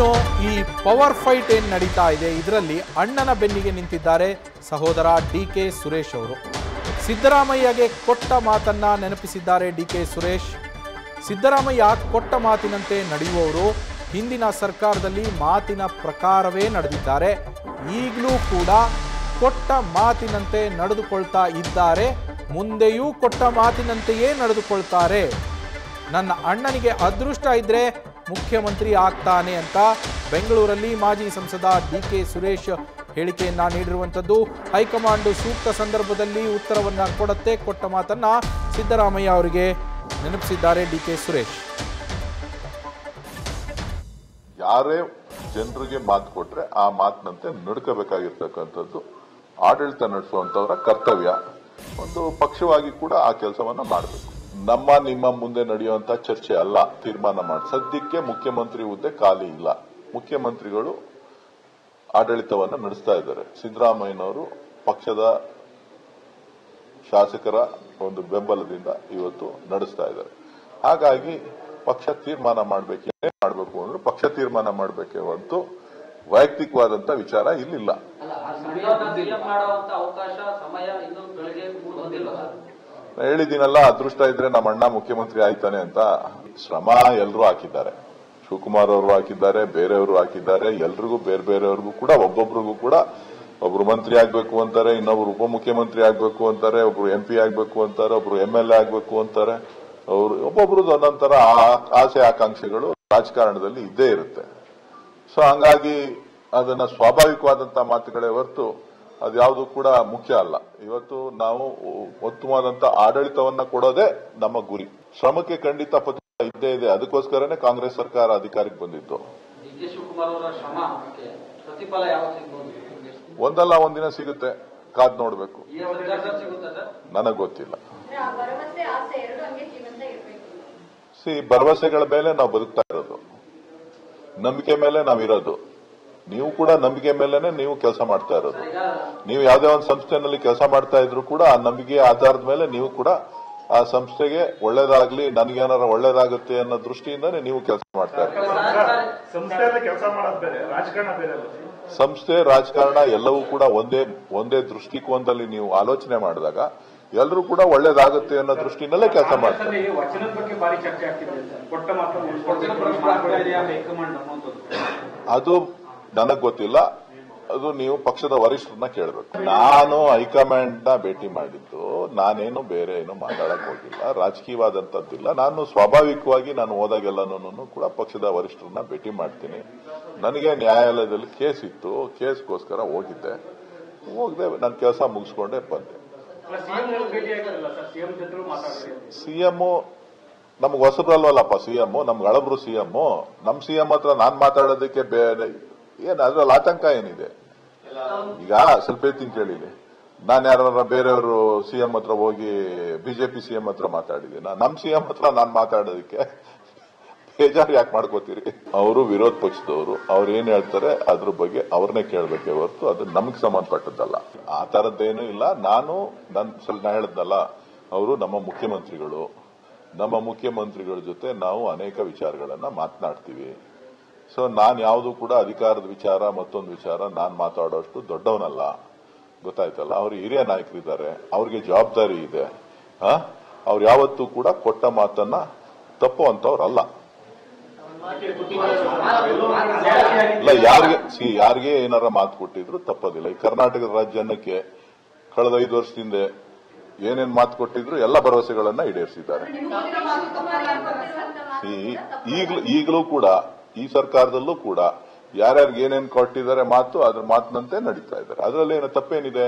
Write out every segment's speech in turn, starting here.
ಇನ್ನು ಈ power fight ಏನು ನಡೀತಾ ಇದೆ, ಇದರಲ್ಲಿ ಅಣ್ಣನ ಬೆನ್ನಿಗೆ ನಿಂತಿದ್ದಾರೆ ಸಹೋದರ ಡಿ.ಕೆ. ಸುರೇಶ್ ಅವರು. ಸಿದ್ದರಾಮಯ್ಯಗೆ ಕೊಟ್ಟ ಮಾತನ್ನ ನೆನಪಿಸಿದ್ದಾರೆ ಡಿ.ಕೆ. ಸುರೇಶ್. ಸಿದ್ದರಾಮಯ್ಯ ಕೊಟ್ಟ ಮಾತಿನಂತೆ ನಡೆಯುವವರು. ಹಿಂದಿನ ಸರ್ಕಾರದಲ್ಲಿ ಮಾತಿನ ಪ್ರಕಾರವೇ ನಡೆದಿದ್ದಾರೆ. ಈಗಲೂ ಕೂಡ ಕೊಟ್ಟ ಮಾತಿನಂತೆ ನಡೆದುಕೊಳ್ತಾ ಇದ್ದಾರೆ. ಮುಂದೆಯೂ ಕೊಟ್ಟ ಮಾತಿನಂತೆಯೇ ನಡೆದುಕೊಳ್ತಾರೆ. ನನ್ನ ಅಣ್ಣನಿಗೆ ಅದೃಷ್ಟ ಇದ್ರೆ ಮುಖ್ಯಮಂತ್ರಿ ಆಗ್ತಾನೆ ಅಂತ ಬೆಂಗಳೂರಲ್ಲಿ ಮಾಜಿ ಸಂಸದ ಡಿ.ಕೆ. ಸುರೇಶ್ ಹೇಳಿಕೆಯನ್ನ ನೀಡಿರುವಂಥದ್ದು. ಹೈಕಮಾಂಡ್ ಸೂಕ್ತ ಸಂದರ್ಭದಲ್ಲಿ ಉತ್ತರವನ್ನ ಕೊಡುತ್ತೆ. ಕೊಟ್ಟ ಮಾತನ್ನ ಸಿದ್ದರಾಮಯ್ಯ ಅವರಿಗೆ ನೆನಪಿಸಿದ್ದಾರೆ ಡಿ.ಕೆ. ಸುರೇಶ್. ಯಾರೇ ಜನರಿಗೆ ಮಾತು ಕೊಟ್ರೆ ಆ ಮಾತಿನಂತೆ ನಡ್ಕೋಬೇಕಾಗಿರ್ತಕ್ಕಂಥದ್ದು ಆಡಳಿತ ನಡೆಸುವಂತವರ ಕರ್ತವ್ಯ. ಒಂದು ಪಕ್ಷವಾಗಿ ಕೂಡ ಆ ಕೆಲಸವನ್ನ ಮಾಡಬೇಕು. ನಮ್ಮ ನಿಮ್ಮ ಮುಂದೆ ನಡೆಯುವಂತ ಚರ್ಚೆ ಅಲ್ಲ, ತೀರ್ಮಾನ ಮಾಡಿ. ಸದ್ಯಕ್ಕೆ ಮುಖ್ಯಮಂತ್ರಿ ಹುದ್ದೆ ಖಾಲಿ ಇಲ್ಲ. ಮುಖ್ಯಮಂತ್ರಿಗಳು ಆಡಳಿತವನ್ನು ನಡೆಸ್ತಾ ಇದ್ದಾರೆ. ಸಿದ್ದರಾಮಯ್ಯನವರು ಪಕ್ಷದ ಶಾಸಕರ ಒಂದು ಬೆಂಬಲದಿಂದ ಇವತ್ತು ನಡೆಸ್ತಾ ಇದ್ದಾರೆ. ಹಾಗಾಗಿ ಪಕ್ಷ ತೀರ್ಮಾನ ಮಾಡಬೇಕು ಅಂದ್ರೆ ಪಕ್ಷ ತೀರ್ಮಾನ ಮಾಡಬೇಕೇ ಹೊರತು ವೈಯಕ್ತಿಕವಾದಂತ ವಿಚಾರ ಇಲ್ಲಿಲ್ಲ. ಹೇಳಿದ್ದೀನಲ್ಲ, ಅದೃಷ್ಟ ಇದ್ರೆ ನಮ್ಮ ಅಣ್ಣ ಮುಖ್ಯಮಂತ್ರಿ ಆಯ್ತಾನೆ ಅಂತ. ಶ್ರಮ ಎಲ್ಲರೂ ಹಾಕಿದ್ದಾರೆ. ಶಿವಕುಮಾರ್ ಅವರು ಹಾಕಿದ್ದಾರೆ, ಬೇರೆಯವರು ಹಾಕಿದ್ದಾರೆ. ಎಲ್ರಿಗೂ ಬೇರೆ ಬೇರೆಯವ್ರಿಗೂ ಕೂಡ ಒಬ್ಬೊಬ್ರಿಗೂ ಕೂಡ ಒಬ್ರು ಮಂತ್ರಿ ಆಗ್ಬೇಕು ಅಂತಾರೆ, ಇನ್ನೊಬ್ರು ಉಪಮುಖ್ಯಮಂತ್ರಿ ಆಗ್ಬೇಕು ಅಂತಾರೆ, ಒಬ್ರು MP ಆಗ್ಬೇಕು ಅಂತಾರೆ, ಒಬ್ರು MLA ಆಗ್ಬೇಕು ಅಂತಾರೆ. ಅವರು ಒಬ್ಬೊಬ್ರದ್ದು ಒಂದೊಂದರ ಆಸೆ ಆಕಾಂಕ್ಷೆಗಳು ರಾಜಕಾರಣದಲ್ಲಿ ಇದ್ದೇ ಇರುತ್ತೆ. ಸೊ ಹಂಗಾಗಿ ಅದನ್ನ ಸ್ವಾಭಾವಿಕವಾದಂತ ಮಾತುಗಳೇ ಹೊರತು ಅದ್ಯಾವುದು ಕೂಡ ಮುಖ್ಯ ಅಲ್ಲ. ಇವತ್ತು ನಾವು ಉತ್ತಮವಾದಂತ ಆಡಳಿತವನ್ನ ಕೊಡೋದೇ ನಮ್ಮ ಗುರಿ. ಶ್ರಮಕ್ಕೆ ಖಂಡಿತ ಪತ್ರ ಇದ್ದೇ ಇದೆ. ಅದಕ್ಕೋಸ್ಕರನೇ ಕಾಂಗ್ರೆಸ್ ಸರ್ಕಾರ ಅಧಿಕಾರಕ್ಕೆ ಬಂದಿತ್ತು. ಒಂದಲ್ಲ ಒಂದಿನ ಸಿಗುತ್ತೆ, ಕಾದ್ ನೋಡ್ಬೇಕು. ನನಗ್ ಗೊತ್ತಿಲ್ಲ. ಭರವಸೆಗಳ ಮೇಲೆ ನಾವು ಬದುಕ್ತಾ ಇರೋದು, ನಂಬಿಕೆ ಮೇಲೆ ನಾವಿರೋದು. ನೀವು ಕೂಡ ನಂಬಿಕೆ ಮೇಲೆನೆ ನೀವು ಕೆಲಸ ಮಾಡ್ತಾ ಇರೋದು. ನೀವು ಯಾವುದೇ ಒಂದು ಸಂಸ್ಥೆನಲ್ಲಿ ಕೆಲಸ ಮಾಡ್ತಾ ಇದ್ರು ಕೂಡ ಆ ನಂಬಿಕೆಯ ಆಧಾರದ ಮೇಲೆ ನೀವು ಕೂಡ ಆ ಸಂಸ್ಥೆಗೆ ಒಳ್ಳೇದಾಗ್ಲಿ, ನನಗೇನಾರ ಒಳ್ಳೇದಾಗುತ್ತೆ ಅನ್ನೋ ದೃಷ್ಟಿಯಿಂದಾನೇ ನೀವು ಕೆಲಸ ಮಾಡ್ತಾ ಇರೋದು. ಸಂಸ್ಥೆ ರಾಜಕಾರಣ ಎಲ್ಲವೂ ಕೂಡ ಒಂದೇ ದೃಷ್ಟಿಕೋನದಲ್ಲಿ ನೀವು ಆಲೋಚನೆ ಮಾಡಿದಾಗ ಎಲ್ಲರೂ ಕೂಡ ಒಳ್ಳೇದಾಗುತ್ತೆ ಅನ್ನೋ ದೃಷ್ಟಿನಲ್ಲೇ ಕೆಲಸ ಮಾಡ್ತಾರೆ. ಅದು ನನಗ್ ಗೊತ್ತಿಲ್ಲ. ಅದು ನೀವು ಪಕ್ಷದ ವರಿಷ್ಠರನ್ನ ಕೇಳಬೇಕು. ನಾನು ಹೈಕಮಾಂಡ್ ನ ಭೇಟಿ ಮಾಡಿದ್ದು, ನಾನೇನು ಬೇರೆ ಏನು ಮಾತಾಡಕ್ ಹೋಗಿಲ್ಲ, ರಾಜಕೀಯವಾದಂತದ್ದಿಲ್ಲ. ನಾನು ಸ್ವಾಭಾವಿಕವಾಗಿ ನಾನು ಹೋದಾಗೆಲ್ಲನೂ ಕೂಡ ಪಕ್ಷದ ವರಿಷ್ಠರನ್ನ ಭೇಟಿ ಮಾಡ್ತೀನಿ. ನನಗೆ ನ್ಯಾಯಾಲಯದಲ್ಲಿ ಕೇಸ್ ಇತ್ತು, ಕೇಸ್ಗೋಸ್ಕರ ಹೋಗಿದ್ದೆ. ನನ್ನ ಕೆಲಸ ಮುಗಿಸ್ಕೊಂಡೇ ಬಂದೆ. ಸಿಎಂ ನಮ್ಗೆ ಹೊಸಬ್ರಲ್ವಲ್ಲಪ್ಪ. ಸಿಎಂ ನಮ್ಗೆ ಹಳಬ್ರು. ಸಿಎಂ ನಮ್ ಸಿಎಂ ಹತ್ರ ನಾನ್ ಮಾತಾಡೋದಕ್ಕೆ ಬೇರೆ ಏನ್ ಅದ್ರಲ್ಲಿ ಆತಂಕ ಏನಿದೆ? ಈಗ ಸ್ವಲ್ಪ ಎತ್ತಿನ ಕೇಳಿಲಿ, ನಾನು ಯಾರ ಬೇರೆಯವರು ಸಿಎಂ ಹತ್ರ ಹೋಗಿ ಬಿಜೆಪಿ ಸಿಎಂ ಹತ್ರ ಮಾತಾಡಿದ್ದೀನಿ. ನಮ್ ಸಿಎಂ ಹತ್ರ ನಾನ್ ಮಾತಾಡೋದಕ್ಕೆ ಬೇಜಾರು ಯಾಕೆ ಮಾಡ್ಕೋತೀರಿ? ಅವರು ವಿರೋಧ ಪಕ್ಷದವರು, ಅವ್ರು ಏನ್ ಹೇಳ್ತಾರೆ ಅದ್ರ ಬಗ್ಗೆ ಅವ್ರನ್ನೇ ಕೇಳಬೇಕೇ ಹೊರತು ಅದು ನಮ್ಗೆ ಸಂಬಂಧಪಟ್ಟದ್ದಲ್ಲ. ಆ ತರದ್ದೇನೂ ಇಲ್ಲ. ನಾನು ಹೇಳಿದ್ನಲ್ಲ, ಅವರು ನಮ್ಮ ಮುಖ್ಯಮಂತ್ರಿಗಳು. ನಮ್ಮ ಮುಖ್ಯಮಂತ್ರಿಗಳ ಜೊತೆ ನಾವು ಅನೇಕ ವಿಚಾರಗಳನ್ನ ಮಾತನಾಡ್ತೀವಿ. ಸೊ ನಾನು ಯಾವುದು ಕೂಡ ಅಧಿಕಾರದ ವಿಚಾರ ಮತ್ತೊಂದು ವಿಚಾರ ನಾನು ಮಾತಾಡೋಷ್ಟು ದೊಡ್ಡವನಲ್ಲ. ಗೊತ್ತಾಯ್ತಲ್ಲ. ಅವರು ಹಿರಿಯ ನಾಯಕರಿದ್ದಾರೆ, ಅವ್ರಿಗೆ ಜವಾಬ್ದಾರಿ ಇದೆ. ಅವ್ರು ಯಾವತ್ತೂ ಕೂಡ ಕೊಟ್ಟ ಮಾತನ್ನ ತಪ್ಪುವಂತವ್ರಲ್ಲ. ಇಲ್ಲ, ಯಾರಿಗೆ ಏನಾರ ಮಾತು ಕೊಟ್ಟಿದ್ರು ತಪ್ಪದಿಲ್ಲ. ಈ ಕರ್ನಾಟಕದ ರಾಜ್ಯಕ್ಕೆ ಕಳೆದ 5 ವರ್ಷದಿಂದ ಏನೇನ್ ಮಾತು ಕೊಟ್ಟಿದ್ರು ಎಲ್ಲ ಭರವಸೆಗಳನ್ನ ಈಡೇರಿಸಿದ್ದಾರೆ. ಈಗಲೂ ಕೂಡ ಈ ಸರ್ಕಾರದಲ್ಲೂ ಕೂಡ ಯಾರ್ಯಾರಿಗೆ ಏನೇನ್ ಕೊಟ್ಟಿದ್ದಾರೆ ಮಾತು, ಅದ್ರ ಮಾತಿನಂತೆ ನಡೀತಾ ಇದ್ದಾರೆ. ಅದರಲ್ಲಿ ಏನು ತಪ್ಪೇನಿದೆ?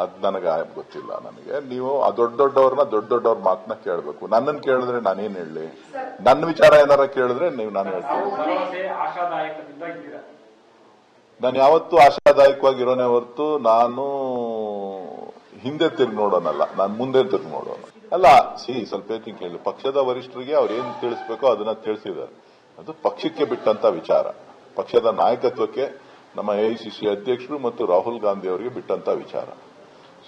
ಅದ್ ನನಗೆ ಗೊತ್ತಿಲ್ಲ. ನನಗೆ ನೀವು ಆ ದೊಡ್ಡವ್ರ ಮಾತನ್ನ ಕೇಳಬೇಕು. ನನ್ನನ್ನು ಕೇಳಿದ್ರೆ ನಾನೇನ್ ಹೇಳಲಿ? ನನ್ನ ವಿಚಾರ ಏನಾರ ಕೇಳಿದ್ರೆ ನಾನು ಹೇಳ್ತೀನಿ. ನಾನು ಯಾವತ್ತೂ ಆಶಾದಾಯಕವಾಗಿರೋನೇ ಹೊರತು ನಾನು ಹಿಂದೆ ತಿರುಗಿ ನೋಡೋನಲ್ಲ, ನಾನು ಮುಂದೆ ತಿರುಗಿ ನೋಡೋಣ ಅಲ್ಲ. ಸ್ವಲ್ಪ ಕೇಳಿ, ಪಕ್ಷದ ವರಿಷ್ಠರಿಗೆ ಅವ್ರು ಏನ್ ತಿಳಿಸ್ಬೇಕೋ ಅದನ್ನ ತಿಳಿಸಿದ್ದಾರೆ. ಅದು ಪಕ್ಷಕ್ಕೆ ಬಿಟ್ಟಂತ ವಿಚಾರ. ಪಕ್ಷದ ನಾಯಕತ್ವಕ್ಕೆ ನಮ್ಮ AICC ಅಧ್ಯಕ್ಷರು ಮತ್ತು ರಾಹುಲ್ ಗಾಂಧಿ ಅವರಿಗೆ ಬಿಟ್ಟಂತ ವಿಚಾರ.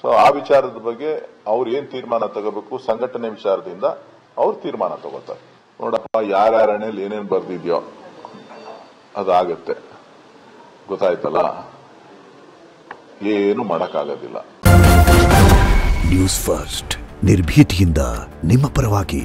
ಸೊ ಆ ವಿಚಾರದ ಬಗ್ಗೆ ಅವ್ರು ಏನ್ ತೀರ್ಮಾನ ತಗೋಬೇಕು, ಸಂಘಟನೆ ವಿಚಾರದಿಂದ ಅವ್ರು ತೀರ್ಮಾನ ತಗೋತಾರೆ. ನೋಡಪ್ಪ, ಯಾರ್ಯಾರ ಹಣೆಯಲ್ಲಿ ಏನೇನ್ ಬರ್ದಿದ್ಯೋ ಅದಾಗತ್ತೆ. ಗೊತ್ತಾಯ್ತಲ್ಲ, ಏನು ಮಾಡಕ್ಕಾಗೋದಿಲ್ಲ. ನ್ಯೂಸ್ ಫಸ್ಟ್ ನಿರ್ಭೀತಿಯಿಂದ ನಿಮ್ಮ ಪರವಾಗಿ.